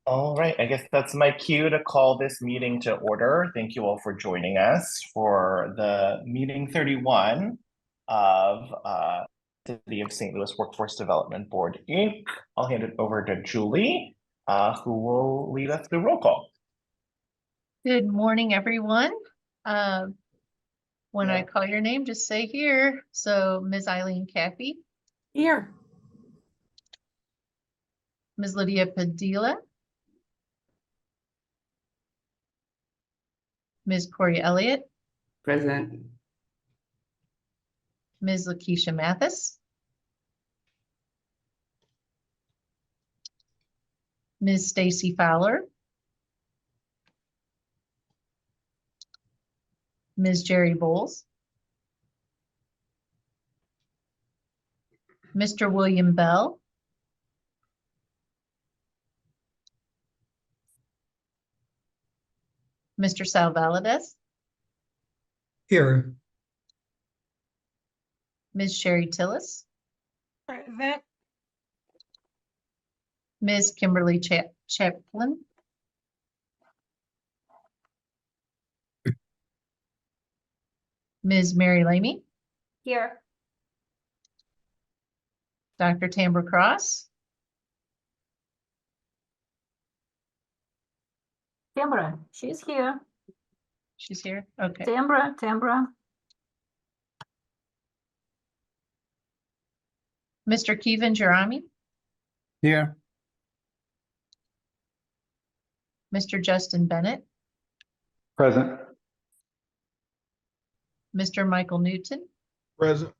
All right, I guess that's my cue to call this meeting to order. Thank you all for joining us for the meeting 31 of City of St. Louis Workforce Development Board, Inc. I'll hand it over to Julie, who will lead us through roll call. Good morning, everyone. When I call your name, just say here. So Ms. Eileen Caffey. Here. Ms. Lydia Padilla. Ms. Corey Elliott. Present. Ms. Lakeisha Mathis. Ms. Stacy Fowler. Ms. Jerry Bowles. Mr. William Bell. Mr. Sal Valadez. Here. Ms. Sherry Tillis. Present. Ms. Kimberly Chaplin. Ms. Mary Lamey. Here. Dr. Tambra Cross. Tambra, she's here. She's here. Okay. Tambra. Mr. Kevin Jerami. Here. Mr. Justin Bennett. Present. Mr. Michael Newton. Present.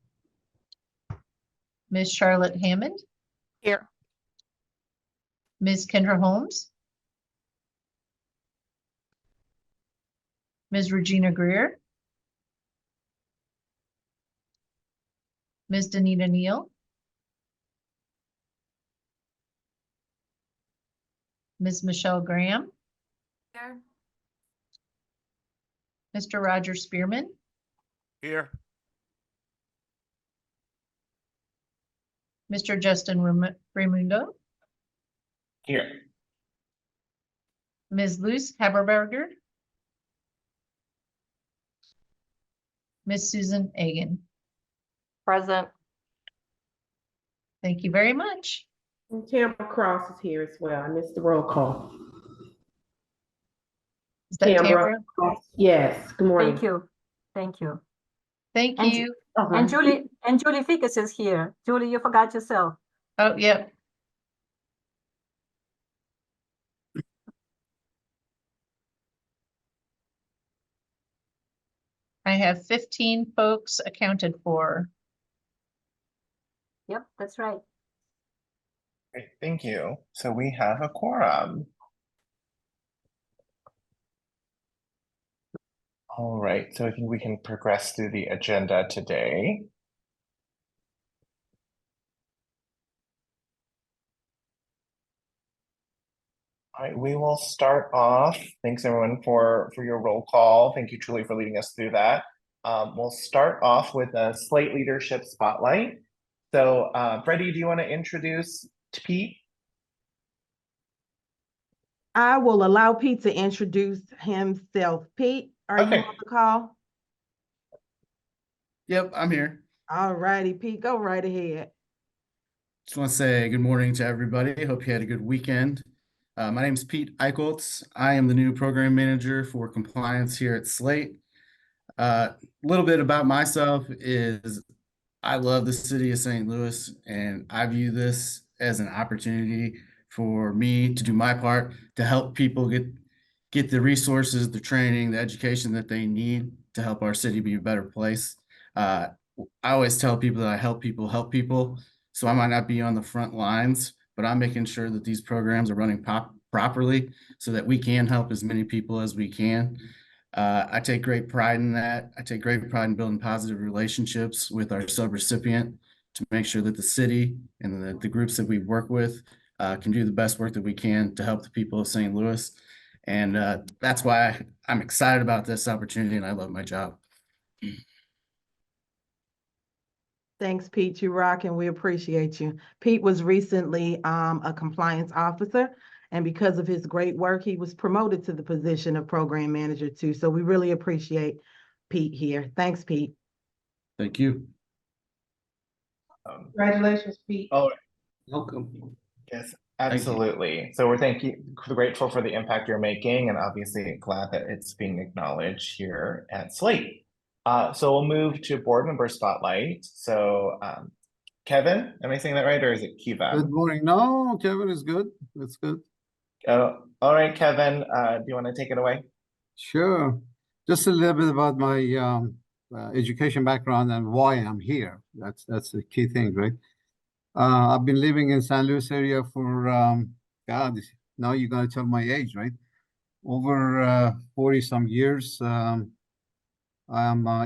Ms. Charlotte Hammond. Here. Ms. Kendra Holmes. Ms. Regina Greer. Ms. Danita Neal. Ms. Michelle Graham. Here. Mr. Roger Spearman. Here. Mr. Justin Raimundo. Here. Ms. Luce Haberberger. Ms. Susan Egan. Present. Thank you very much. And Tamara Cross is here as well. I missed the roll call. Is that Tamra? Cross. Yes. Good morning. Thank you. Thank you. Thank And- you. And Julie Ficus is here. Julie, you forgot yourself. Oh, yep. I have 15 folks accounted for. Yep, that's right. Great, thank you. So we have a quorum. All right, so I think we can progress through the agenda today. All right, we will start off. Thanks everyone for your roll call. Thank you, Julie, for leading us through that. We'll start off with a Slate Leadership Spotlight. So Freddie, do you want to introduce Pete? I will allow Pete to introduce himself. Pete, are Okay. you on the call? Yep, I'm here. All righty, Pete, go right ahead. Just want to say good morning to everybody. Hope you had a good weekend. My name is Pete Eicholtz. I am the new program manager for compliance here at Slate. A little bit about myself is I love the city of St. Louis, and I view this as an opportunity for me to do my part to help people get the resources, the training, the education that they need to help our city be a better place. I always tell people that I help people. So I might not be on the front lines, but I'm making sure that these programs are running properly so that we can help as many people as we can. I take great pride in that. I take great pride in building positive relationships with our subrecipient to make sure that the city and the groups that we work with can do the best work that we can to help the people of St. Louis. And that's why I'm excited about this opportunity and I love my job. Thanks, Pete. You rock and we appreciate you. Pete was recently a compliance officer And because of his great work, he was promoted to the position of program manager too. So we really appreciate Pete here. Thanks, Pete. Thank you. Congratulations, Pete. Oh, Welcome. yes, you. absolutely. So we're grateful for the impact you're making, and obviously glad that it's being acknowledged here at Slate. So we'll move to board member spotlight. So Kevin, am I saying that right, or is it Good Kiva? morning. No, Kevin is good. That's good. All right, Kevin, do you want to take it away? Sure. Just a little bit about my education background and why I'm here. That's the key thing, right? I've been living in San Luis area for God, now you're gonna tell my age, right? Over 40 some years. I'm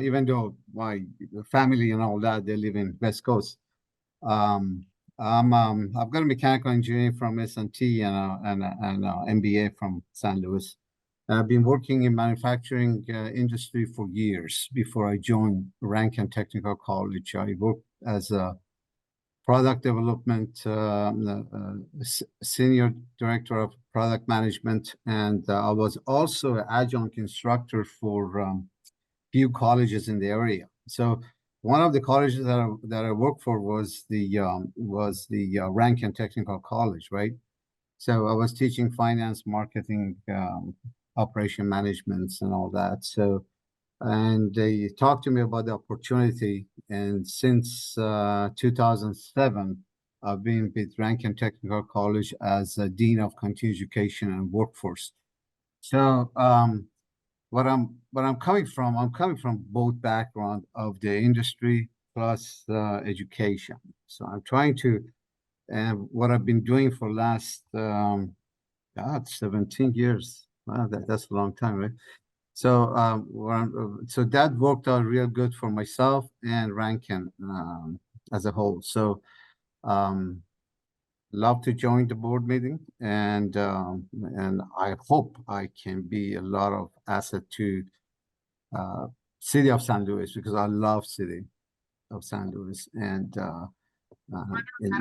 even though my family and all that, they live in West Coast. I've got a mechanical engineering from S&T and an MBA from San Luis. I've been working in manufacturing industry for years before I joined Rankin Technical College. I worked as a product development senior director of product management, and I was also an adjunct instructor for few colleges in the area. So one of the colleges that I worked for was the Rankin Technical College, right? So I was teaching finance, marketing, operation management, and all that. So, and they talked to me about the opportunity, and since 2007, I've been with Rankin Technical College as a Dean of Continuing Education and Workforce. So, what I'm coming from both background of the industry plus education. So I'm trying to, and what I've been doing for last 17 years. Wow, that's a long time, right? So so that worked out real good for myself and Rankin as a whole. So love to join the board meeting, and I hope I can be a lot of asset to city of San Luis, because I love city of San Luis. And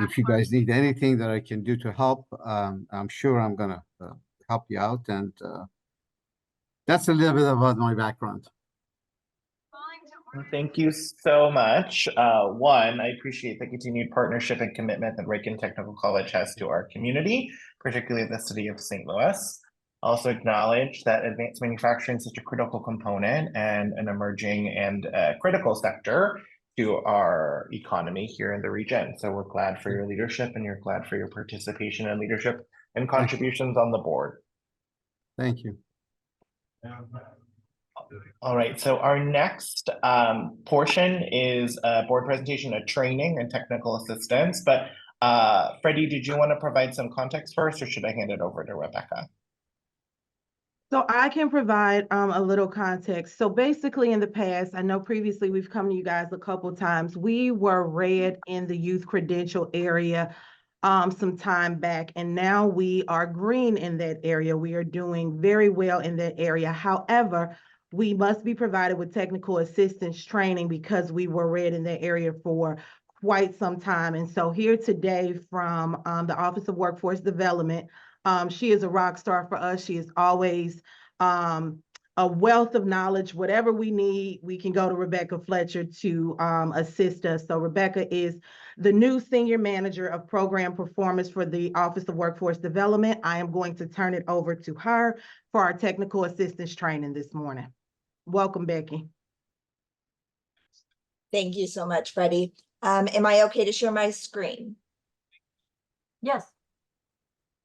if you guys need anything that I can do to help, I'm sure I'm gonna help you out. And that's a little bit about my background. Thank you so much. One, I appreciate the continued partnership and commitment that Rankin Technical College has to our community, particularly the city of St. Louis. Also acknowledge that advanced manufacturing is such a critical component and an emerging and critical sector to our economy here in the region. So we're glad for your leadership, and you're glad for your participation and leadership and contributions on the board. Thank you. All right, so our next portion is a board presentation, a training and technical assistance. But Freddie, did you want to provide some context first, or should I hand it over to Rebecca? So I can provide a little context. So basically in the past, I know previously we've come to you guys a couple times. We were red in the youth credential area some time back, and now we are green in that area. We are doing very well in that area. However, we must be provided with technical assistance training because we were red in that area for quite some time. And so here today from the Office of Workforce Development, she is a rock star for us. She is always a wealth of knowledge. Whatever we need, we can go to Rebecca Fletcher to assist us. So Rebecca is the new Senior Manager of Program Performance for the Office of Workforce Development. I am going to turn it over to her for our technical assistance training this morning. Welcome, Becky. Thank you so much, Freddie. Am I okay to share my screen? Yes.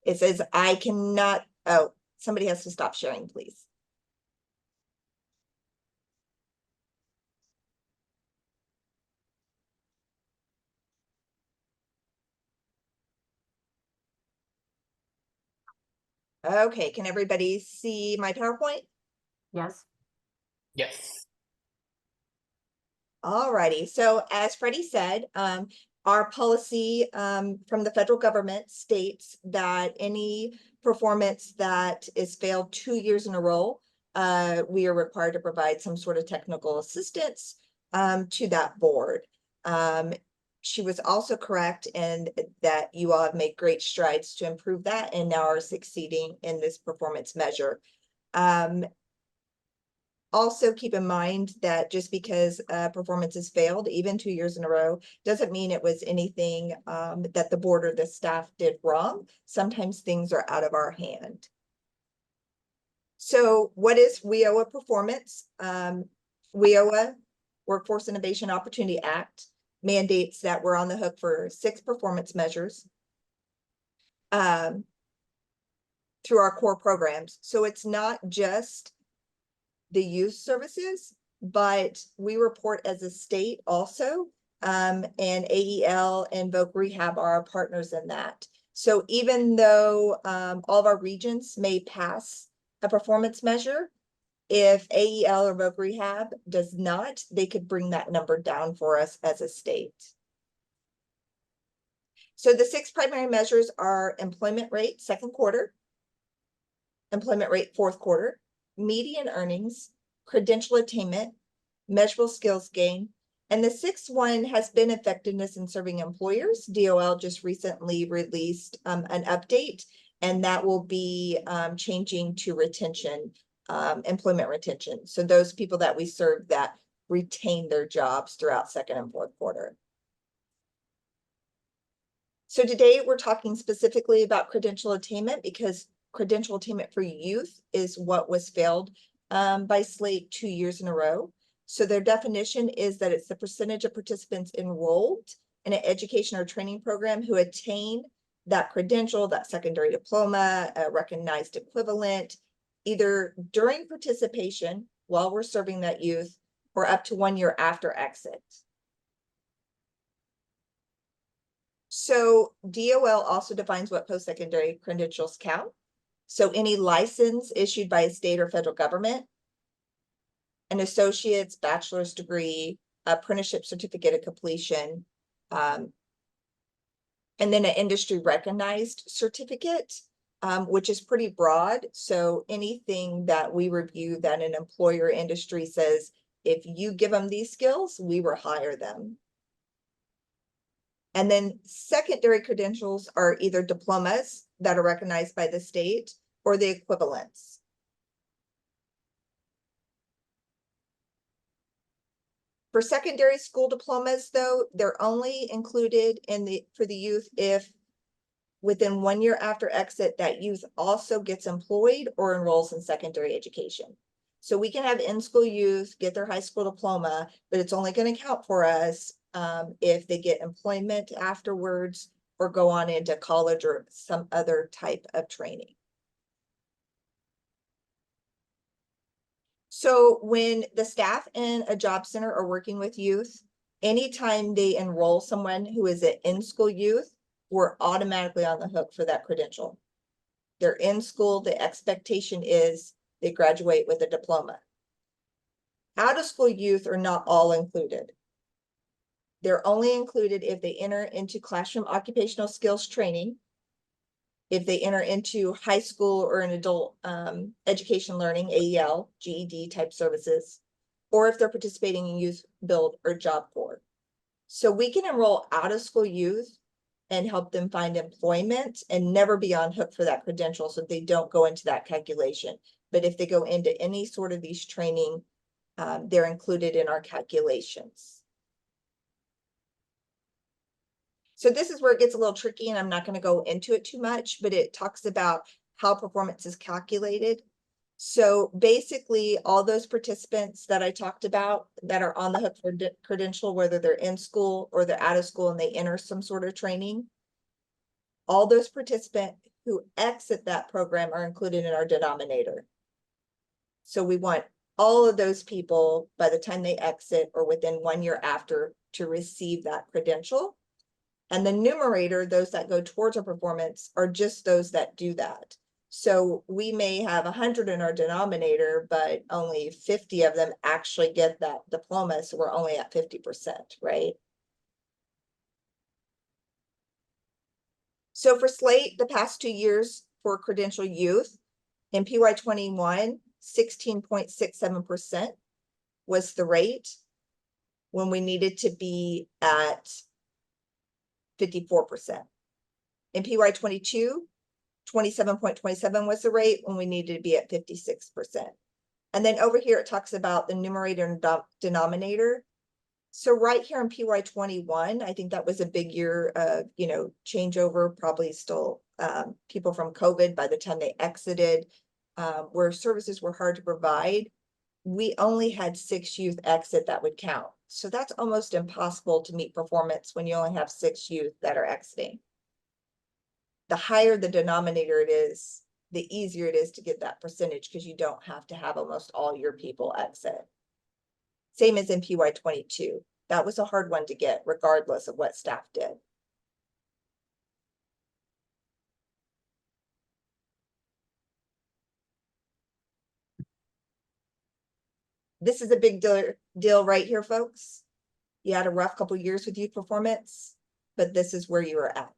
It says I cannot, oh, somebody has to stop sharing, please. Okay, can everybody see my PowerPoint? Yes. Yes. Alrighty, so as Freddie said, our policy from the federal government states that any performance that is failed 2 years in a row, we are required to provide some sort of technical assistance to that board. she was also correct in that you all have made great strides to improve that and now are succeeding in this performance measure. Also keep in mind that just because performance has failed, even 2 years in a row, doesn't mean it was anything that the board or the staff did wrong. Sometimes things are out of our hand. So what is WIOA performance? WIOA, Workforce Innovation Opportunity Act, mandates that we're on the hook for 6 performance measures through our core programs. So it's not just the youth services, but we report as a state also, and AEL and Voc Rehab are our partners in that. So even though all of our regions may pass a performance measure, if AEL or Voc Rehab does not, they could bring that number down for us as a state. So the 6 primary measures are employment rate, 2nd quarter, employment rate, 4th quarter, median earnings, credential attainment, measurable skills gain, and the 6th one has been effectiveness in serving employers. DOL just recently released an update, and that will be changing to retention, employment retention. So those people that we serve that retain their jobs throughout 2nd and 4th quarter. So today we're talking specifically about credential attainment because credential attainment for youth is what was failed by Slate 2 years in a row. So their definition is that it's the percentage of participants enrolled in an education or training program who attain that credential, that secondary diploma, a recognized equivalent, either during participation while we're serving that youth or up to 1 year after exit. So DOL also defines what post-secondary credentials count. So any license issued by a state or federal government, an associate's, bachelor's degree, apprenticeship certificate of completion, and then an industry recognized certificate, which is pretty broad. So anything that we review that an employer industry says, if you give them these skills, we will hire them. And then secondary credentials are either diplomas that are recognized by the state or the equivalents. For secondary school diplomas, though, they're only included for the youth if within 1 year after exit, that youth also gets employed or enrolls in secondary education. So we can have in-school youth get their high school diploma, but it's only going to count for us if they get employment afterwards or go on into college or some other type of training. So when the staff in a job center are working with youth, anytime they enroll someone who is an in-school youth, we're automatically on the hook for that credential. They're in school, the expectation is they graduate with a diploma. Out-of-school youth are not all included. They're only included if they enter into classroom occupational skills training, if they enter into high school or an adult education learning, AEL, GED type services, or if they're participating in youth build or job corps. So we can enroll out of school youth and help them find employment and never be on hook for that credential so they don't go into that calculation. But if they go into any sort of these training, they're included in our calculations. So this is where it gets a little tricky, and I'm not going to go into it too much, but it talks about how performance is calculated. So basically, all those participants that I talked about that are on the hook for credential, whether they're in school or they're out of school and they enter some sort of training, all those participants who exit that program are included in our denominator. So we want all of those people by the time they exit or within 1 year after to receive that credential. And the numerator, those that go towards our performance, are just those that do that. So we may have 100 in our denominator, but only 50 of them actually get that diploma. So we're only at 50%, right? So for Slate, the past 2 years for credential youth, in PY21, 16.67% was the rate when we needed to be at 54%. In PY 22, 27.27 was the rate when we needed to be at 56%. And then over here, it talks about the numerator and denominator. So right here in PY 21, I think that was a big year, changeover, probably still people from COVID by the time they exited, where services were hard to provide. We only had 6 youth exit that would count. So that's almost impossible to meet performance when you only have 6 youth that are exiting. The higher the denominator it is, the easier it is to get that percentage because you don't have to have almost all your people exit. Same as in PY 22. That was a hard one to get regardless of what staff did. This is a big deal right here, folks. You had a rough couple years with youth performance, but this is where you are at.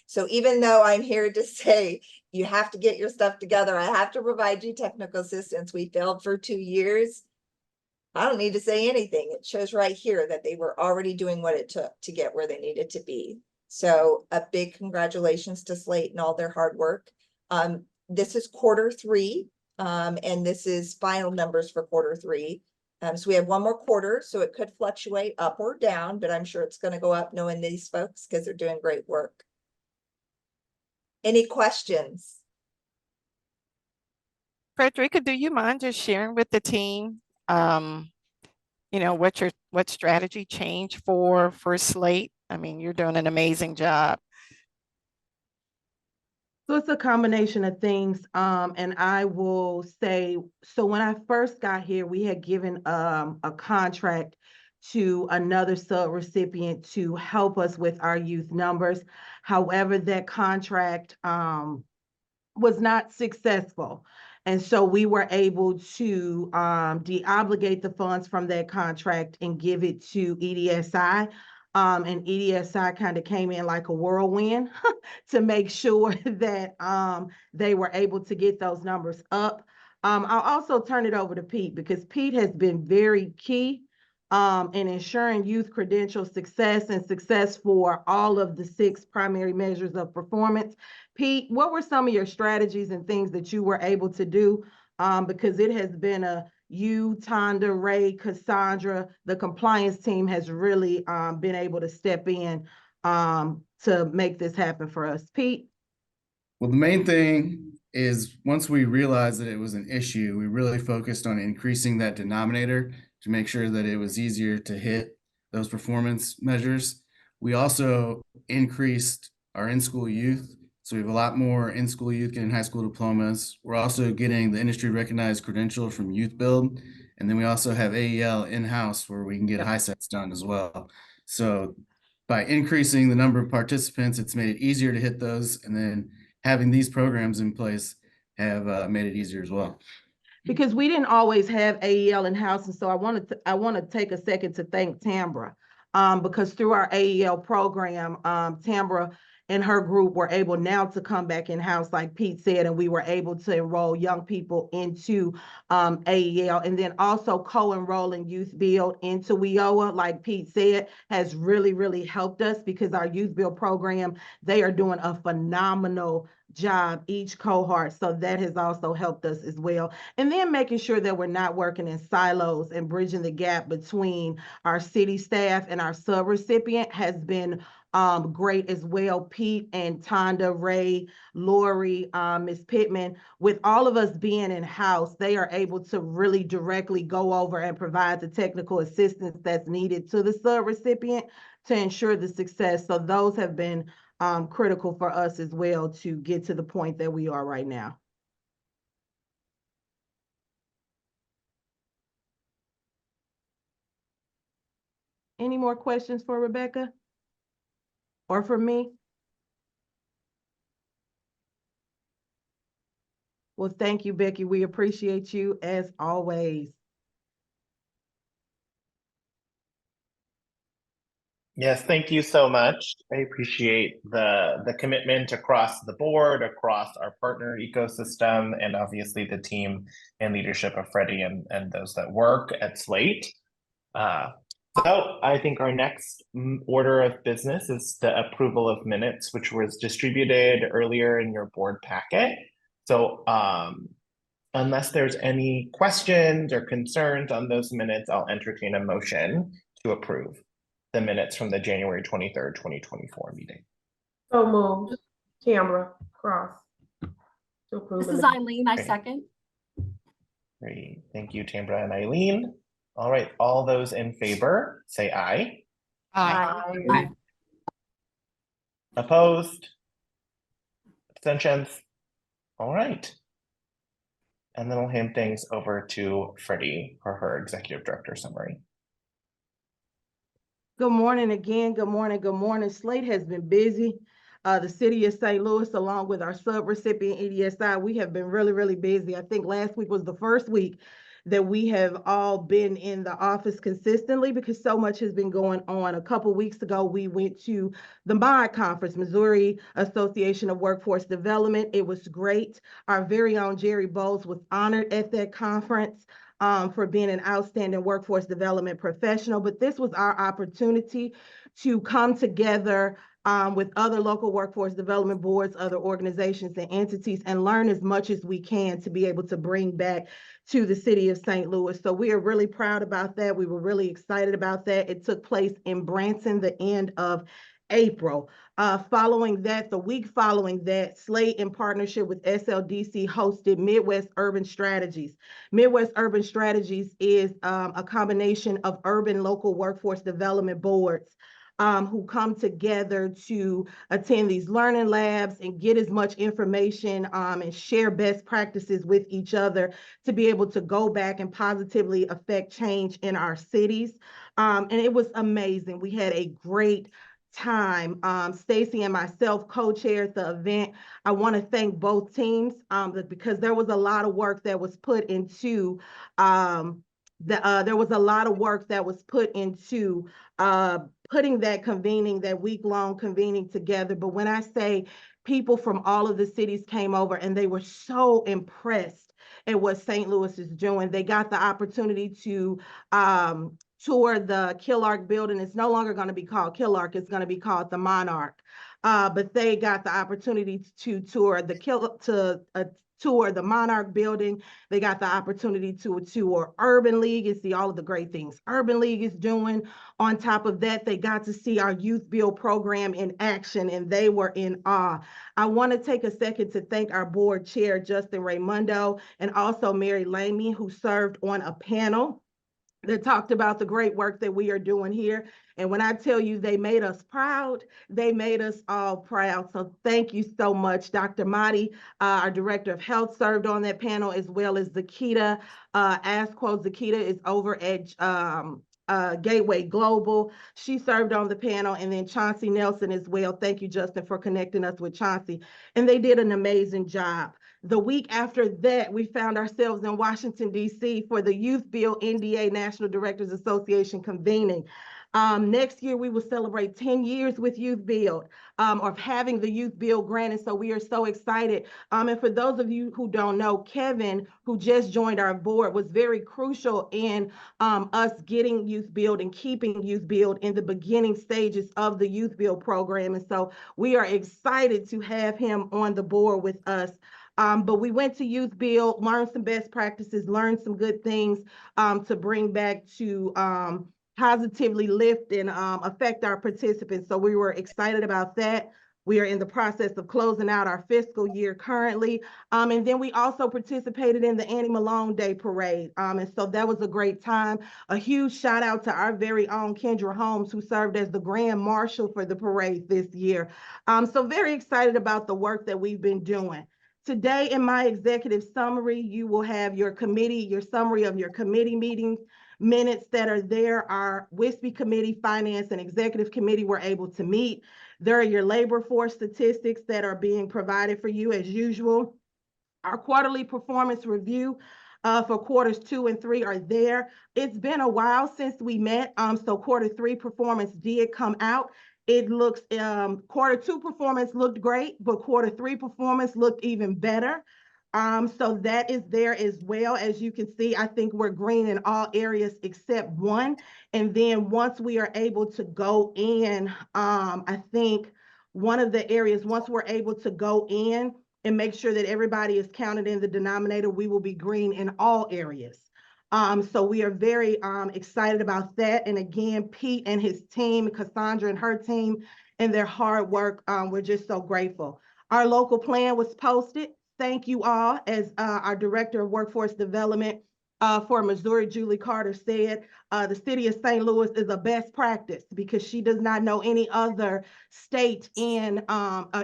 So even though I'm here to say you have to get your stuff together, I have to provide you technical assistance. We failed for 2 years. I don't need to say anything. It shows right here that they were already doing what it took to get where they needed to be. So a big congratulations to Slate and all their hard work. This is Q3, and this is final numbers for Q3. So we have one more quarter, so it could fluctuate up or down, but I'm sure it's going to go up knowing these folks because they're doing great work. Any questions? Frederica, do you mind just sharing with the team, what strategy change for Slate? I mean, you're doing an amazing job. So it's a combination of things. And I will say, so when I first got here, we had given a contract to another sub-recipient to help us with our youth numbers. However, that contract was not successful. And so we were able to deobligate the funds from that contract and give it to EDSI. And EDSI kind of came in like a whirlwind to make sure that they were able to get those numbers up. I'll also turn it over to Pete because Pete has been very key in ensuring youth credential success and success for all of the 6 primary measures of performance. Pete, what were some of your strategies and things that you were able to do? Because it has been you, Tonda, Ray, Cassandra, the compliance team has really been able to step in to make this happen for us. Pete? Well, the main thing is once we realized that it was an issue, we really focused on increasing that denominator to make sure that it was easier to hit those performance measures. We also increased our in-school youth. So we have a lot more in-school youth getting high school diplomas. We're also getting the industry recognized credential from Youth Build. And then we also have AEL in-house where we can get high sets done as well. So by increasing the number of participants, it's made it easier to hit those. And then having these programs in place have made it easier as well. Because we didn't always have AEL in-house. And so I want to take a second to thank Tambra because through our AEL program, Tambra and her group were able now to come back in-house, like Pete said, and we were able to enroll young people into AEL, and then also co-enrolling Youth Build into WIOA, like Pete said, has really, really helped us because our Youth Build program, they are doing a phenomenal job, each cohort. So that has also helped us as well. And then making sure that we're not working in silos and bridging the gap between our city staff and our sub-recipient has been great as well. Pete and Tonda, Ray, Lori, Ms. Pittman, with all of us being in-house, they are able to really directly go over and provide the technical assistance that's needed to the sub-recipient to ensure the success. So those have been critical for us as well to get to the point that we are right now. Any more questions for Rebecca? Or for me? Well, thank you, Becky. We appreciate you as always. Yes, thank you so much. I appreciate the commitment across the board, across our partner ecosystem, and obviously the team and leadership of Freddie and those that work at Slate. So I think our next order of business is the approval of minutes, which was distributed earlier in your board packet. So unless there's any questions or concerns on those minutes, I'll entertain a motion to approve the minutes from the January 23rd, 2024 meeting. So moved. Camera Cross. To approve. This is the- Eileen, I Okay. second. Great. Thank you, Tambra and Eileen. All right, all those in favor, say aye. Aye. Opposed? Abstentions? All right. And then I'll hand things over to Freddie for her executive director summary. Good morning again. Good morning. Good morning. Slate has been busy. The city of St. Louis, along with our sub-recipient EDSI, we have been really, really busy. I think last week was the first week that we have all been in the office consistently because so much has been going on. A couple weeks ago, we went to the MOD conference, Missouri Association of Workforce Development. It was great. Our very own Jerry Bowles was honored at that conference for being an outstanding workforce development professional. But this was our opportunity to come together with other local workforce development boards, other organizations and entities, and learn as much as we can to be able to bring back to the city of St. Louis. So we are really proud about that. We were really excited about that. It took place in Branson the end of April. Following that, the week following that, Slate in partnership with SLDC hosted Midwest Urban Strategies. Midwest Urban Strategies is a combination of urban local workforce development boards who come together to attend these learning labs and get as much information and share best practices with each other to be able to go back and positively affect change in our cities. And it was amazing. We had a great time. Stacy and myself co-chaired the event. I want to thank both teams because there was a lot of work that was put into putting that week-long convening together. But when I say people from all of the cities came over and they were so impressed at what St. Louis is doing, they got the opportunity to tour the Killark building. It's no longer going to be called Killark, it's going to be called the Monarch. But they got the opportunity to tour the Monarch building. They got the opportunity to tour Urban League and see all of the great things Urban League is doing. On top of that, they got to see our Youth Build program in action, and they were in awe. I want to take a second to thank our board chair, Justin Raymundo, and also Mary Lamy, who served on a panel that talked about the great work that we are doing here. And when I tell you they made us proud, they made us all proud. So thank you so much. Dr. Mahdi, our Director of Health, served on that panel, as well as Zakita Asquo. Zakita is over at Gateway Global. She served on the panel, and then Chauncey Nelson as well. Thank you, Justin, for connecting us with Chauncey. And they did an amazing job. The week after that, we found ourselves in Washington, D.C. for the Youth Build NDA National Directors Association convening. Next year, we will celebrate 10 years with Youth Build, of having the Youth Build grant. And so we are so excited. And for those of you who don't know, Kevin, who just joined our board, was very crucial in us getting Youth Build and keeping Youth Build in the beginning stages of the Youth Build program. And so we are excited to have him on the board with us. But we went to Youth Build, learned some best practices, learned some good things to bring back to positively lift and affect our participants. So we were excited about that. We are in the process of closing out our fiscal year currently. And then we also participated in the Annie Malone Day Parade. And so that was a great time. A huge shout out to our very own Kendra Holmes, who served as the Grand Marshal for the parade this year. So very excited about the work that we've been doing. Today in my executive summary, you will have your summary of your committee meetings. Minutes that are there. Our WISB committee, finance and executive committee were able to meet. There are your labor force statistics that are being provided for you as usual. Our quarterly performance review for quarters 2 and 3 are there. It's been a while since we met, so quarter 3 performance did come out. It looks, quarter 2 performance looked great, but quarter 3 performance looked even better. So that is there as well. As you can see, I think we're green in all areas except one. And then once we are able to go in, I think one of the areas, once we're able to go in and make sure that everybody is counted in the denominator, we will be green in all areas. So we are very excited about that. And again, Pete and his team, Cassandra and her team, and their hard work, we're just so grateful. Our local plan was posted. Thank you all. As our Director of Workforce Development for Missouri, Julie Carter, said, the city of St. Louis is a best practice because she does not know any other state in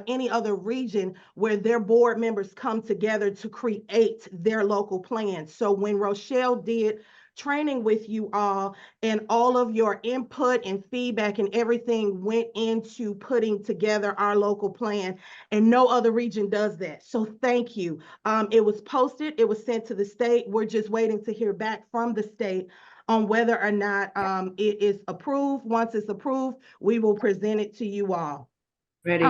any other region where their board members come together to create their local plan. So when Rochelle did training with you all and all of your input and feedback and everything went into putting together our local plan, and no other region does that. So thank you. It was posted, it was sent to the state. We're just waiting to hear back from the state on whether or not it is approved. Once it's approved, we will present it to you all. Ready?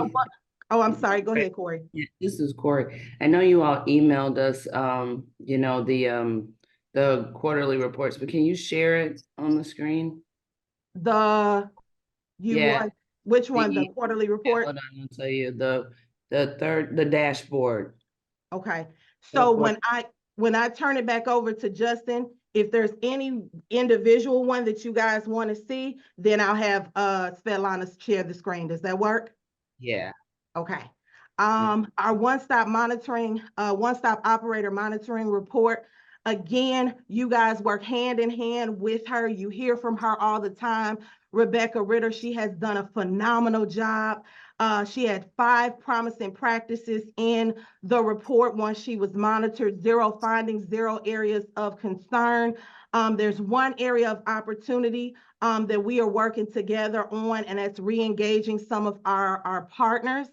Oh, I'm sorry. Go ahead, Corey. Yeah, this is Corey. I know you all emailed us, you know, the quarterly reports, but can you share it on the screen? Yeah. Which one? The quarterly report? Hold on, I'll tell you the dashboard. Okay. So when I turn it back over to Justin, if there's any individual one that you guys want to see, then I'll have Svetlana share the screen. Does that work? Yeah. Okay. Our one-stop operator monitoring report. Again, you guys work hand in hand with her. You hear from her all the time. Rebecca Ritter, she has done a phenomenal job. She had 5 promising practices in the report once she was monitored, 0 findings, 0 areas of concern. There's one area of opportunity that we are working together on, and that's re-engaging some of our partners.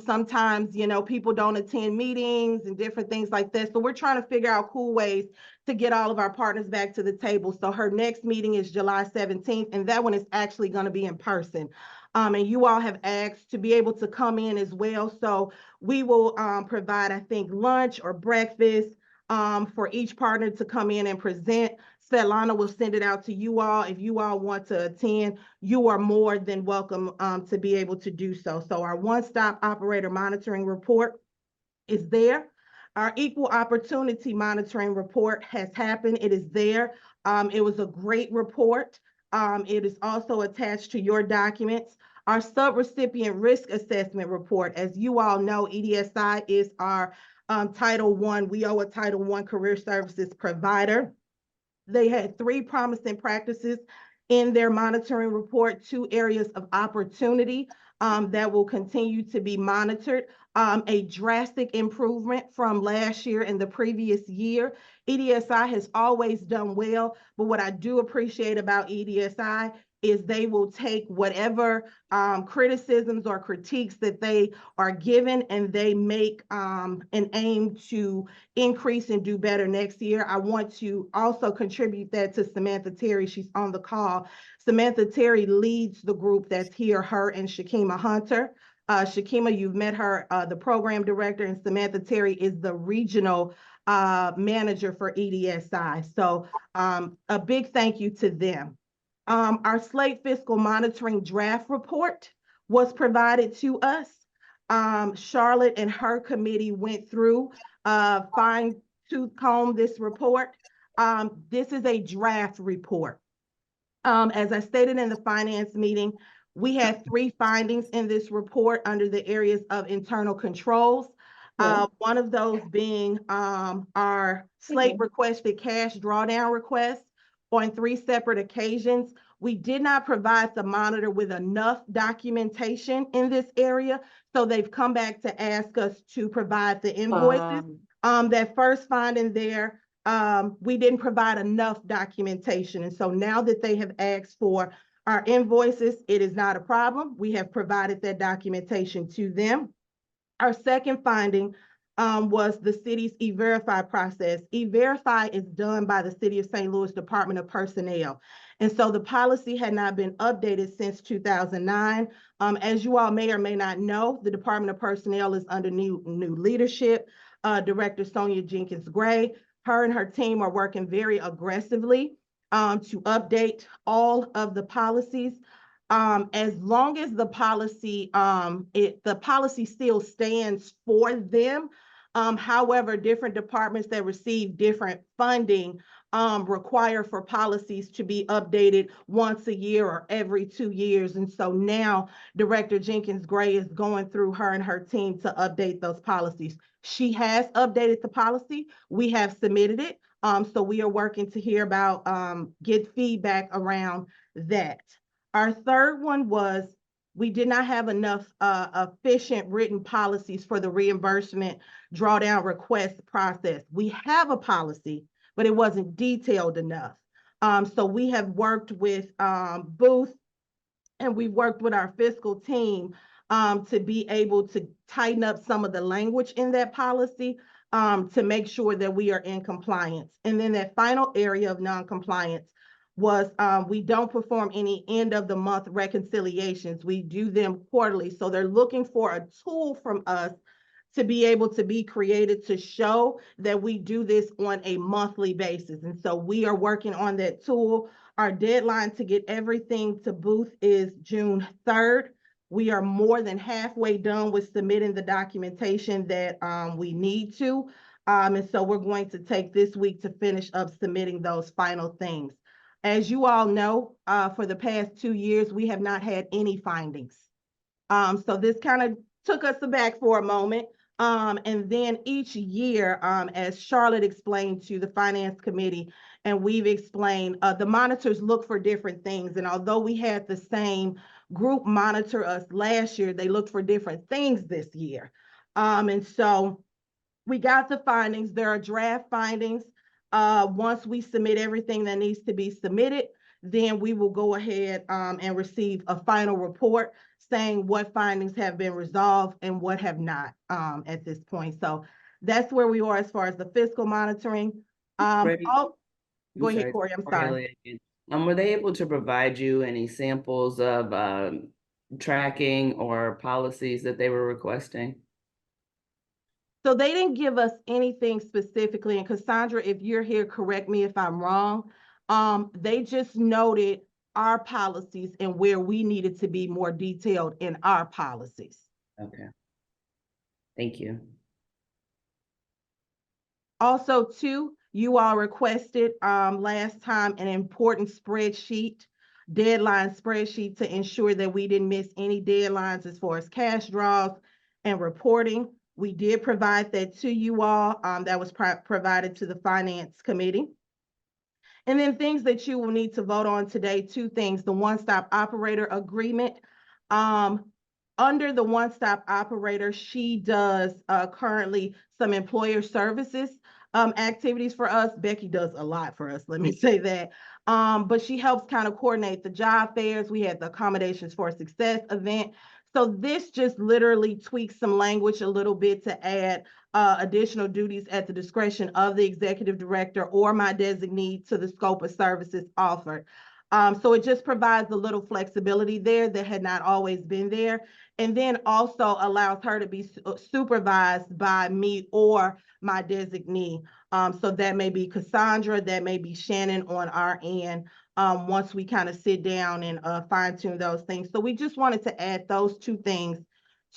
Sometimes, you know, people don't attend meetings and different things like that. So we're trying to figure out cool ways to get all of our partners back to the table. So her next meeting is July 17th, and that one is actually going to be in person. And you all have asked to be able to come in as well. So we will provide, I think, lunch or breakfast for each partner to come in and present. Svetlana will send it out to you all. If you all want to attend, you are more than welcome to be able to do so. So our one-stop operator monitoring report is there. Our equal opportunity monitoring report has happened. It is there. It was a great report. It is also attached to your documents. Our subrecipient risk assessment report, as you all know, EDSI is our Title I, we owe a Title I career services provider. They had 3 promising practices in their monitoring report, 2 areas of opportunity that will continue to be monitored. A drastic improvement from last year and the previous year. EDSI has always done well, but what I do appreciate about EDSI is they will take whatever criticisms or critiques that they are given, and they make an aim to increase and do better next year. I want to also contribute that to Samantha Terry. She's on the call. Samantha Terry leads the group that's here, her and Shakima Hunter. Shakima, you've met her, the program director, and Samantha Terry is the regional manager for EDSI. So a big thank you to them. Our Slate Fiscal Monitoring Draft Report was provided to us. Charlotte and her committee went through, fine-tooth comb this report. This is a draft report. As I stated in the finance meeting, we had 3 findings in this report under the areas of internal controls. One of those being our Slate requested cash drawdown requests on 3 separate occasions. We did not provide the monitor with enough documentation in this area, so they've come back to ask us to provide the invoices. That first finding there, we didn't provide enough documentation. And so now that they have asked for our invoices, it is not a problem. We have provided that documentation to them. Our second finding was the city's E-Verify process. E-Verify is done by the City of St. Louis Department of Personnel. And so the policy had not been updated since 2009. As you all may or may not know, the Department of Personnel is under new leadership. Director Sonia Jenkins Gray. Her and her team are working very aggressively to update all of the policies. As long as the policy still stands for them. However, different departments that receive different funding require for policies to be updated once a year or every 2 years. And so now Director Jenkins Gray is going through her and her team to update those policies. She has updated the policy. We have submitted it. So we are working to hear about, get feedback around that. Our third one was we did not have enough efficient written policies for the reimbursement drawdown request process. We have a policy, but it wasn't detailed enough. So we have worked with Booth, and we worked with our fiscal team to be able to tighten up some of the language in that policy to make sure that we are in compliance. And then that final area of non-compliance was we don't perform any end of the month reconciliations. We do them quarterly. So they're looking for a tool from us to be able to be created to show that we do this on a monthly basis. And so we are working on that tool. Our deadline to get everything to Booth is June 3rd. We are more than halfway done with submitting the documentation that we need to. And so we're going to take this week to finish up submitting those final things. As you all know, for the past 2 years, we have not had any findings. So this kind of took us aback for a moment. And then each year, as Charlotte explained to the Finance Committee, and we've explained, the monitors look for different things. And although we had the same group monitor us last year, they looked for different things this year. And so we got the findings. There are draft findings. Once we submit everything that needs to be submitted, then we will go ahead and receive a final report saying what findings have been resolved and what have not at this point. So that's where we are as far as the fiscal monitoring. Freddie, Go I'm ahead, sorry, Corey, I'm sorry. Were they able to provide you any samples of tracking or policies that they were requesting? So they didn't give us anything specifically. And Cassandra, if you're here, correct me if I'm wrong. They just noted our policies and where we needed to be more detailed in our policies. Okay. Thank you. Also, too, you all requested last time an important spreadsheet, deadline spreadsheet to ensure that we didn't miss any deadlines as far as cash draws and reporting. We did provide that to you all. That was provided to the Finance Committee. And then things that you will need to vote on today, 2 things, the one-stop operator agreement. Under the one-stop operator, she does currently some employer services activities for us. Becky does a lot for us, let me say that. But she helps kind of coordinate the job fairs. We had the Accommodations for Success event. So this just literally tweaks some language a little bit to add additional duties at the discretion of the executive director or my designee to the scope of services offered. So it just provides a little flexibility there that had not always been there. And then also allows her to be supervised by me or my designee. So that may be Cassandra, that may be Shannon on our end. Once we kind of sit down and fine tune those things. So we just wanted to add those 2 things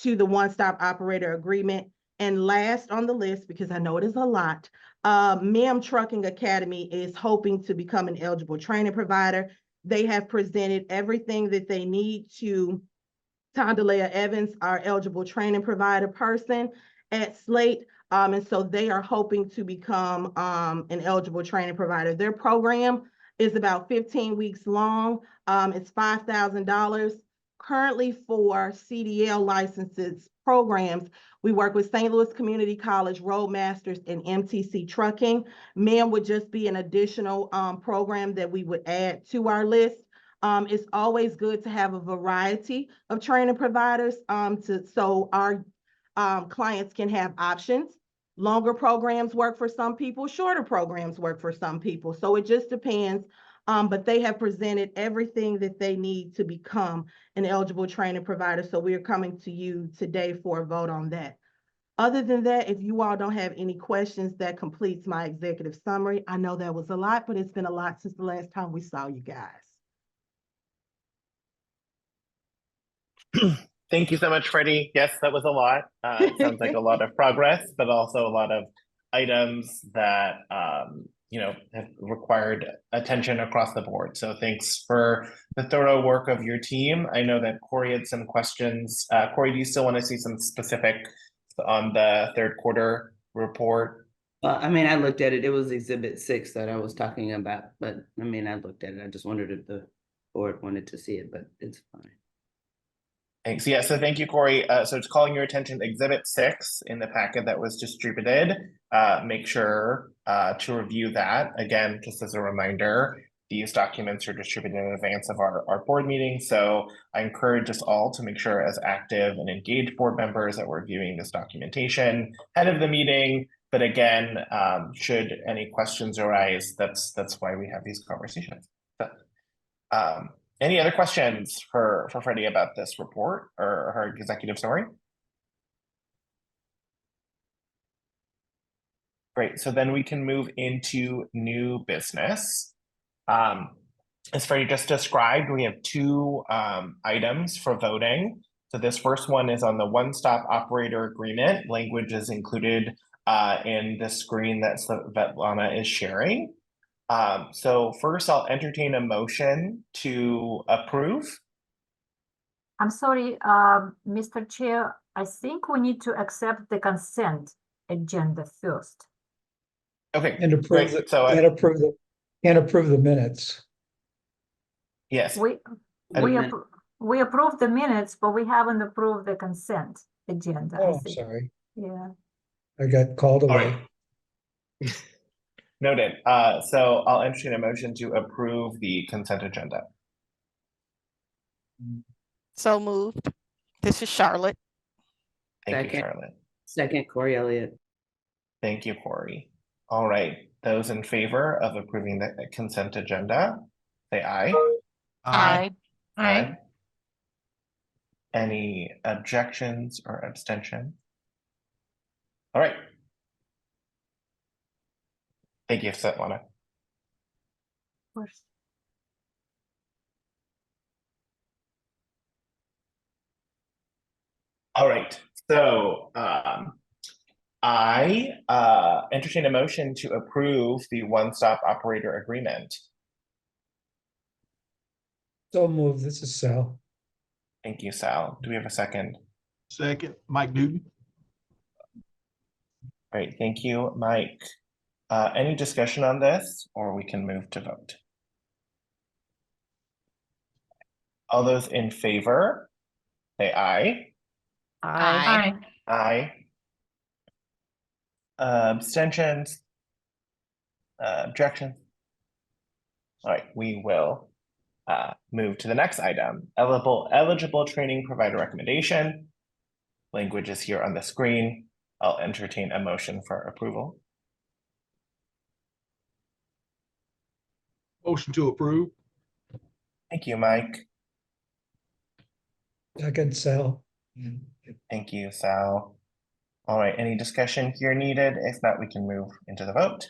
to the one-stop operator agreement. And last on the list, because I know it is a lot, MEM Trucking Academy is hoping to become an eligible training provider. They have presented everything that they need to Tondalea Evans, our eligible training provider person at Slate. And so they are hoping to become an eligible training provider. Their program is about 15 weeks long. It's $5,000. Currently for CDL licenses programs, we work with St. Louis Community College, Roadmasters, and MTC Trucking. MEM would just be an additional program that we would add to our list. It's always good to have a variety of training providers so our clients can have options. Longer programs work for some people, shorter programs work for some people. So it just depends. But they have presented everything that they need to become an eligible training provider. So we are coming to you today for a vote on that. Other than that, if you all don't have any questions, that completes my executive summary. I know that was a lot, but it's been a lot since the last time we saw you guys. Thank you so much, Freddie. Yes, that was a lot. It sounds like a lot of progress, but also a lot of items that have required attention across the board. So thanks for the thorough work of your team. I know that Corey had some questions. Corey, do you still want to see some specifics on the third quarter report? I mean, I looked at it. It was Exhibit 6 that I was talking about, but I mean, I looked at it. I just wondered if the board wanted to see it, but it's fine. Thanks. Yeah, so thank you, Corey. So it's calling your attention Exhibit 6 in the packet that was distributed. Make sure to review that. Again, just as a reminder, these documents are distributed in advance of our board meeting. So I encourage us all to make sure as active and engaged board members that we're viewing this documentation ahead of the meeting. But again, should any questions arise, that's why we have these conversations. So, any other questions for Freddie about this report or her executive summary? Great, so then we can move into new business. As Freddie just described, we have two items for voting. So this first one is on the one-stop operator agreement. Language is included in the screen that Svetlana is sharing. So first I'll entertain a motion to approve. I'm sorry, Mr. Chair, I think we need to accept the consent agenda first. Okay, And approve great. the, So and approve the minutes. yes, We minute. we approved the minutes, but we haven't approved the consent agenda. I Oh, I'm think. sorry. Yeah. I got called all away. right. Noted. So I'll entertain a motion to approve the consent agenda. So moved. This is Charlotte. Thank you, Second. Charlotte. Second, Corey Elliott. Thank you, Corey. All right. Those in favor of approving the consent agenda, say aye. Aye. Aye. Any objections or abstention? All right. Thank you, Svetlana. Of course. All right. So I entertain a motion to approve the one-stop operator agreement. So move. This is Sal. Thank you, Sal. Do we have a second? Second, Mike Newton. Great, thank you, Mike. Any discussion on this, or we can move to vote? All those in favor, say aye. Aye. Aye. Abstentions? Objections? All right, we will move to the next item. Eligible training provider recommendation. Language is here on the screen. I'll entertain a motion for approval. Motion to approve. Thank you, Mike. Second, Sal. Thank you, Sal. All right, any discussion here needed? If not, we can move into the vote.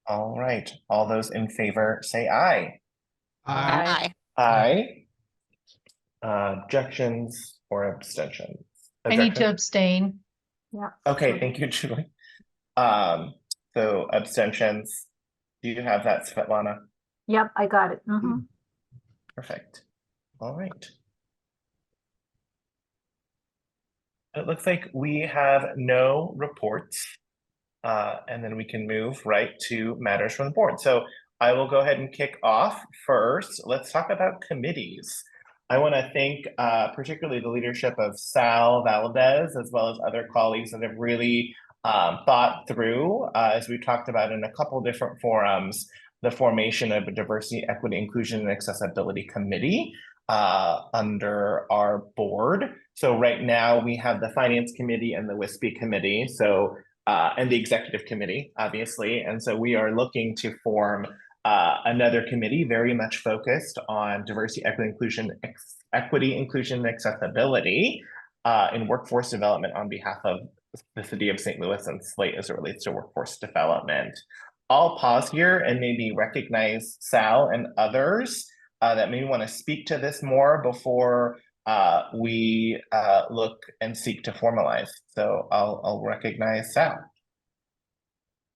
All right, all those in favor say aye. Aye. Aye. Aye. Objections or abstentions? I need to Objections? abstain. Yeah. Okay, thank you, Julie. So abstentions. Do you have that, Svetlana? Yep, I got it. Mhm. Perfect. All right. It looks like we have no reports. And then we can move right to matters from the board. So I will go ahead and kick off first. Let's talk about committees. I want to thank particularly the leadership of Sal Valdez, as well as other colleagues that have really thought through, as we've talked about in a couple different forums, the formation of a diversity, equity, inclusion, and accessibility committee under our board. So right now we have the finance committee and the WISP committee. So and the executive committee, obviously. And so we are looking to form another committee very much focused on diversity, equity, inclusion, and accessibility. in workforce development on behalf of the city of St. Louis and Slate as it relates to workforce development. I'll pause here and maybe recognize Sal and others that may want to speak to this more before we look and seek to formalize. So I'll recognize Sal.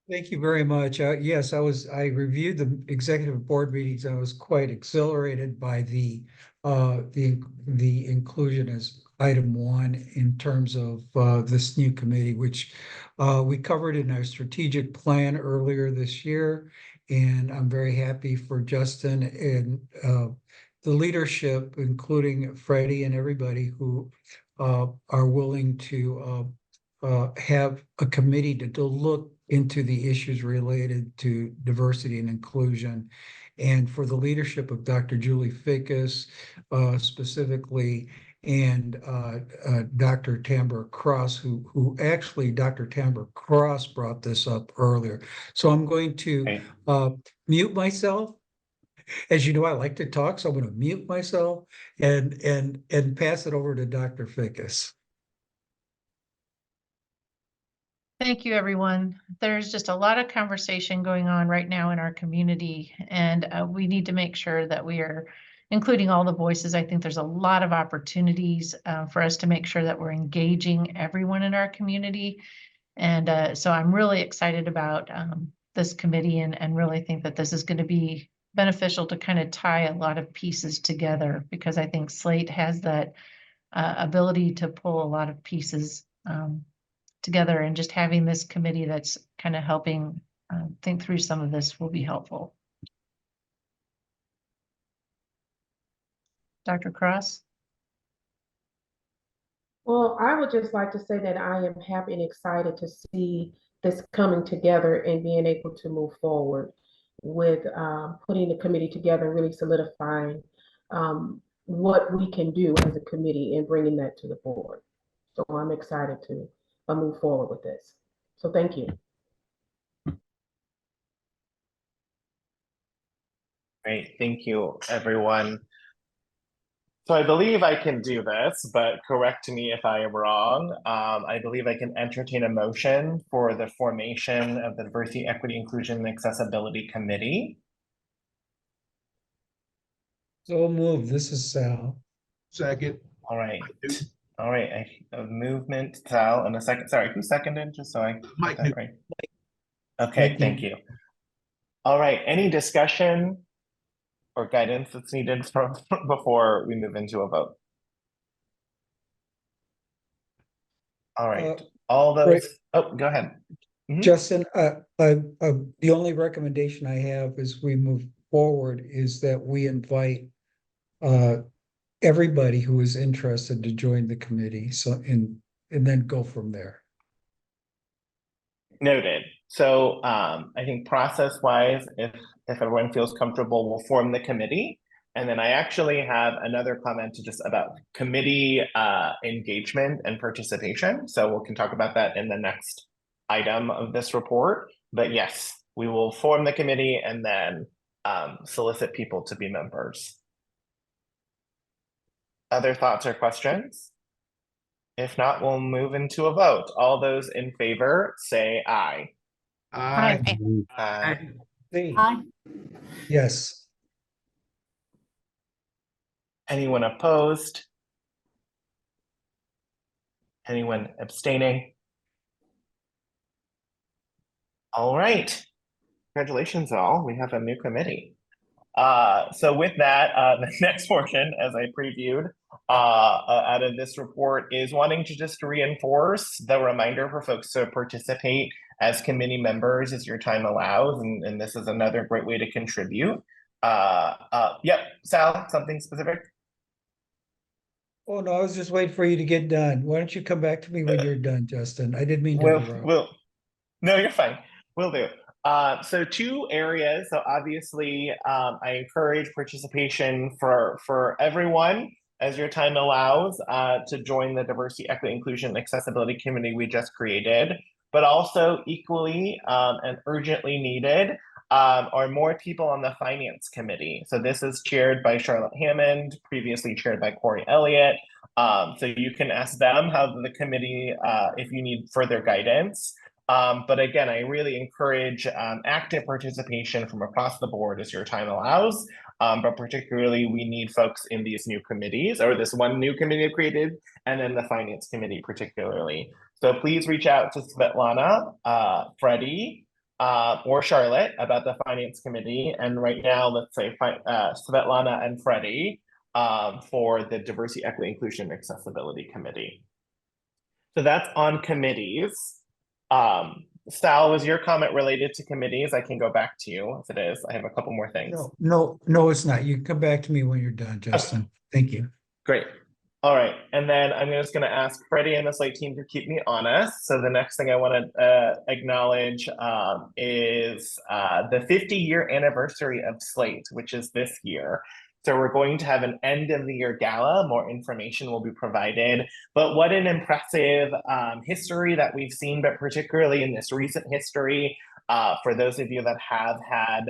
Thank you very much. Yes, I reviewed the executive board meetings. I was quite exhilarated by the inclusion as item 1 in terms of this new committee, which we covered in our strategic plan earlier this year. And I'm very happy for Justin and the leadership, including Freddie and everybody who are willing to have a committee to look into the issues related to diversity and inclusion. And for the leadership of Dr. Julie Fickus specifically, and Dr. Tambor Cross, who actually Dr. Tambor Cross brought this up earlier. So I'm going to mute myself. As you know, I like to talk, so I'm going to mute myself and pass it over to Dr. Fickus. Thank you, everyone. There's just a lot of conversation going on right now in our community, and we need to make sure that we are including all the voices. I think there's a lot of opportunities for us to make sure that we're engaging everyone in our community. And so I'm really excited about this committee and really think that this is going to be beneficial to kind of tie a lot of pieces together, because I think Slate has that ability to pull a lot of pieces together, and just having this committee that's kind of helping think through some of this will be helpful. Dr. Cross? Well, I would just like to say that I am happy and excited to see this coming together and being able to move forward with putting the committee together and really solidifying what we can do as a committee and bringing that to the board. So I'm excited to move forward with this. So thank you. Great, thank you, everyone. So I believe I can do this, but correct me if I am wrong. I believe I can entertain a motion for the formation of the Diversity, Equity, Inclusion, and Accessibility Committee. So moved. This is Sal. Second. All right. All right, a movement, Sal, and a second. Sorry, who seconded? Just so I Mike get that right. Okay, Mike thank you. All right, any discussion or guidance that's needed before we move into a vote? All right, all those. Right. Oh, go ahead. Justin, the only recommendation I have as we move forward is that we invite everybody who is interested to join the committee. So and then go from there. Noted. So I think process-wise, if everyone feels comfortable, we'll form the committee. And then I actually have another comment just about committee engagement and participation. So we can talk about that in the next item of this report. But yes, we will form the committee and then solicit people to be members. Other thoughts or questions? If not, we'll move into a vote. All those in favor say aye. Aye. Aye. Aye. Yes. Anyone opposed? Anyone abstaining? All right. Congratulations, all. We have a new committee. So with that, the next portion, as I previewed out of this report, is wanting to just reinforce the reminder for folks to participate as committee members as your time allows, and this is another great way to contribute. Yep, Sal, something specific? Oh, no, I was just waiting for you to get done. Why don't you come back to me when you're done, Justin? I didn't mean to interrupt. No, you're fine. Will do. So 2 areas. So obviously, I encourage participation for everyone as your time allows to join the Diversity, Equity, Inclusion, and Accessibility Committee we just created. But also equally and urgently needed are more people on the Finance Committee. So this is chaired by Charlotte Hammond, previously chaired by Corey Elliott. So you can ask them how the committee, if you need further guidance. But again, I really encourage active participation from across the board as your time allows. But particularly, we need folks in these new committees, or this one new committee created, and then the finance committee particularly. So please reach out to Svetlana, Freddie, or Charlotte about the finance committee. And right now, let's say Svetlana and Freddie for the Diversity, Equity, Inclusion, and Accessibility Committee. So that's on committees. Sal, was your comment related to committees? I can go back to you if it is. I have a couple more things. No, it's not. You can come back to me when you're done, Justin. Okay. Thank you. Great. All right. And then I'm just going to ask Freddie and the Slate team to keep me honest. So the next thing I want to acknowledge is the 50-year anniversary of Slate, which is this year. So we're going to have an end of the year gala. More information will be provided. But what an impressive history that we've seen, but particularly in this recent history, for those of you that have had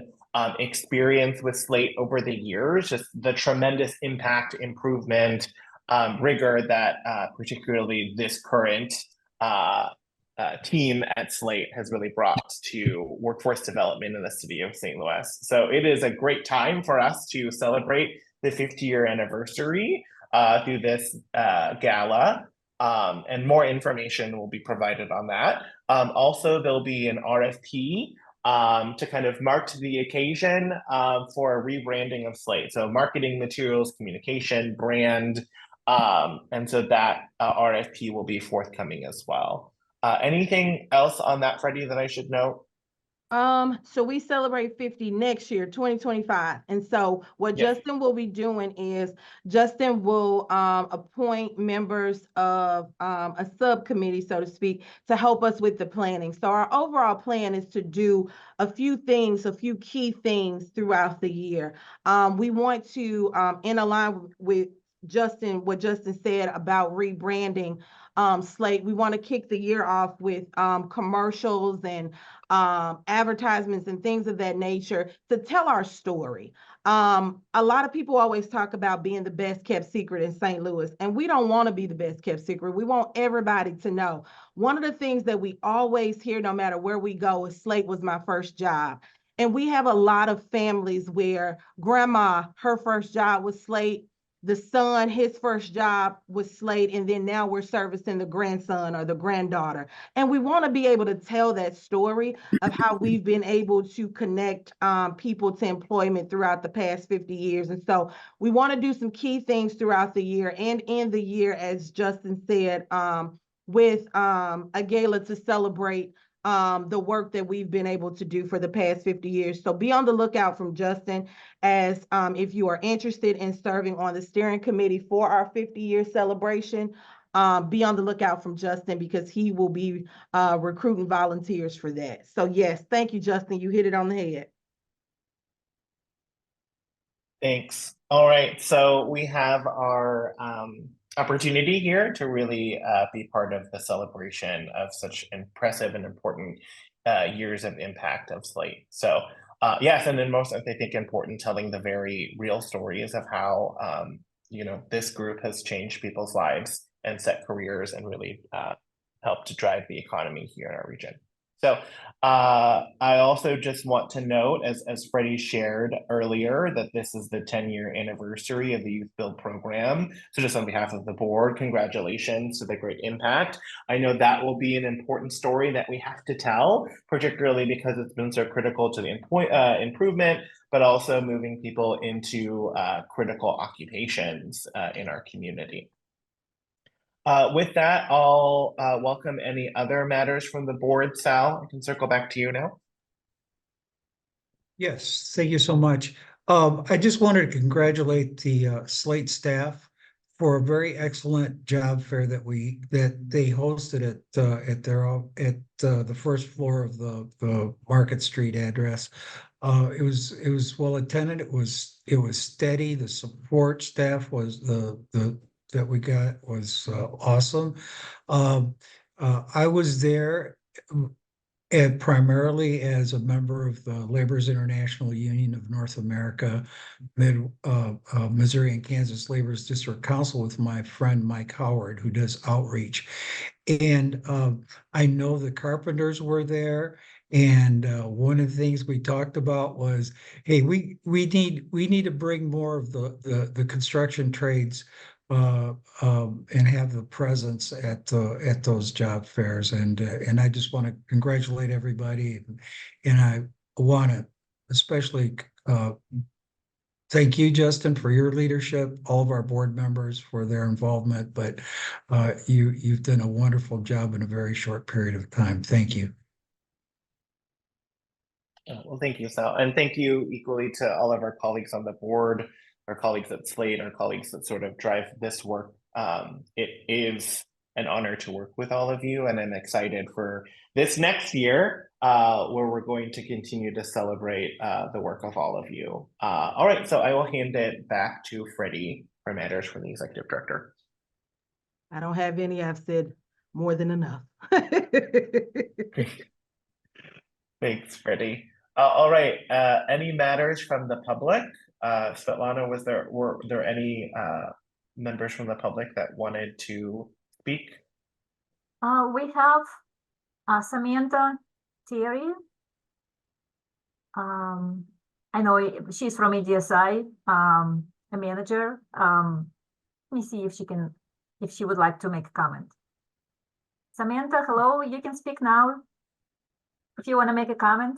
experience with Slate over the years, just the tremendous impact, improvement, rigor that particularly this current team at Slate has really brought to workforce development in the city of St. Louis. So it is a great time for us to celebrate the 50-year anniversary through this gala. And more information will be provided on that. Also, there'll be an RFP to kind of mark the occasion for a rebranding of Slate. So marketing materials, communication, brand, and so that RFP will be forthcoming as well. Anything else on that, Freddie, that I should note? So we celebrate 50 next year, 2025. And so what Justin will be doing is Justin will appoint members of a subcommittee, so to speak, to help us with the planning. So our overall plan is to do a few things, a few key things throughout the year. We want to, in align with what Justin said about rebranding Slate, we want to kick the year off with commercials and advertisements and things of that nature to tell our story. A lot of people always talk about being the best kept secret in St. Louis, and we don't want to be the best kept secret. We want everybody to know. One of the things that we always hear, no matter where we go, is Slate was my first job. And we have a lot of families where grandma, her first job was Slate. The son, his first job was Slate, and then now we're servicing the grandson or the granddaughter. And we want to be able to tell that story of how we've been able to connect people to employment throughout the past 50 years. And so we want to do some key things throughout the year and end the year, as Justin said, with a gala to celebrate the work that we've been able to do for the past 50 years. So be on the lookout from Justin as if you are interested in serving on the steering committee for our 50-year celebration. Be on the lookout from Justin because he will be recruiting volunteers for that. So yes, thank you, Justin. You hit it on the head. Thanks. All right, so we have our opportunity here to really be part of the celebration of such impressive and important years of impact of Slate. So yes, and then most, I think, important, telling the very real stories of how this group has changed people's lives and set careers and really helped to drive the economy here in our region. So I also just want to note, as Freddie shared earlier, that this is the 10-year anniversary of the Youth Build program. So just on behalf of the board, congratulations to the great impact. I know that will be an important story that we have to tell, particularly because it's been so critical to the improvement, but also moving people into critical occupations in our community. With that, I'll welcome any other matters from the board. Sal, I can circle back to you now. Yes, thank you so much. I just wanted to congratulate the Slate staff for a very excellent job fair that they hosted at the first floor of the Market Street address. It was well attended. It was steady. The support staff was that we got was awesome. I was there And primarily as a member of the Laborers International Union of North America, Missouri and Kansas Laborers District Council with my friend Mike Howard, who does outreach. And I know the carpenters were there. And one of the things we talked about was, hey, we need to bring more of the construction trades and have the presence at those job fairs. And I just want to congratulate everybody, and I want to especially thank you, Justin, for your leadership, all of our board members for their involvement, but you've done a wonderful job in a very short period of time. Thank you. Well, thank you, Sal. And thank you equally to all of our colleagues on the board, our colleagues at Slate, our colleagues that sort of drive this work. It is an honor to work with all of you, and I'm excited for this next year where we're going to continue to celebrate the work of all of you. All right, so I will hand it back to Freddie for matters from the executive director. I don't have any. I've said more than enough. Thanks, Freddie. All right, any matters from the public? Svetlana, were there any members from the public that wanted to speak? We have Samantha Thierry. I know she's from EDSI, a manager. Let me see if she would like to make a comment. Samantha, hello, you can speak now if you want to make a comment.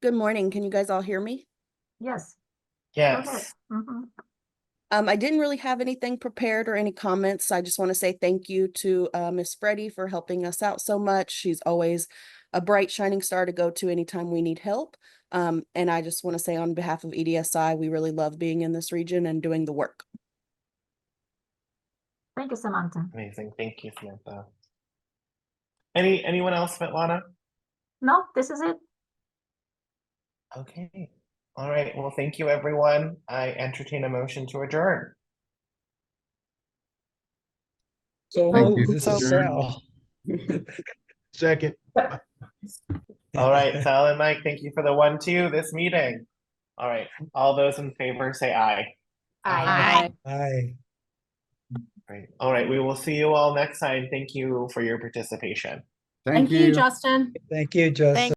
Good morning. Can you guys all hear me? Yes. Yes. I didn't really have anything prepared or any comments. I just want to say thank you to Miss Freddie for helping us out so much. She's always a bright shining star to go to anytime we need help. And I just want to say on behalf of EDSI, we really love being in this region and doing the work. Thank you, Samantha. Amazing. Thank you, Samantha. Anyone else, Svetlana? No, this is it. Okay. All right. Well, thank you, everyone. I entertain a motion to adjourn. So Thank you. this is Sal. Second. All right, Sal and Mike, thank you for the 1-2 this meeting. All right, all those in favor say aye. Aye. Bye. Great. All right, we will see you all next time. Thank you for your participation. Thank you. Justin. Thank you, Justin.